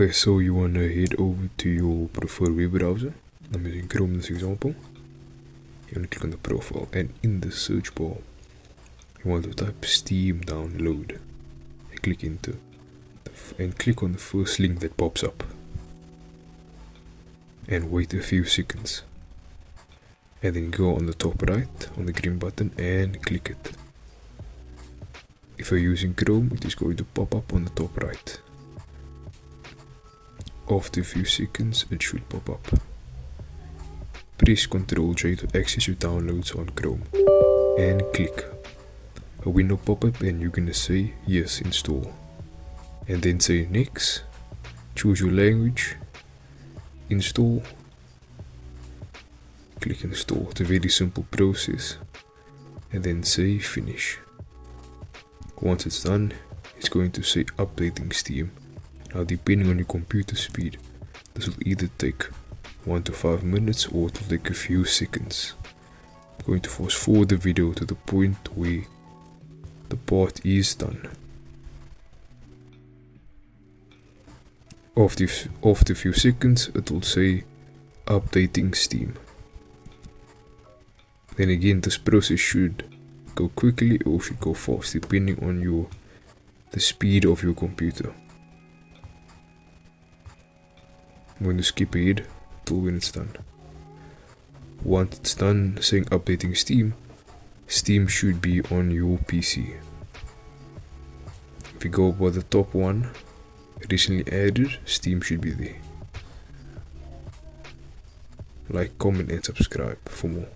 Okay, so you wanna head over to your preferred web browser. I'm using Chrome in this example. You wanna click on the profile, and in the search bar, you want to type Steam download and click enter, and click on the first link that pops up, and wait a few seconds, and then go on the top right on the green button and click it. If you're using Chrome, it is going to pop up on the top right. After a few seconds, it should pop up. Press Ctrl J to access your downloads on Chrome and click. A window pop up and you're gonna say yes, install, and then say next, choose your language, install, click install. It's a very simple process, and then say finish. Once it's done, it's going to say updating Steam. Now, depending on your computer speed, this will either take 1 to 5 minutes or it will take a few seconds. I'm going to fast forward the video to the point where the part is done. After a few seconds, it will say updating Steam. Then again, this process should go quickly or should go fast depending on the speed of your computer. I'm going to skip ahead till when it's done. Once it's done saying updating Steam, Steam should be on your PC. If you go by the top one, recently added, Steam should be there. Like, comment and subscribe for more.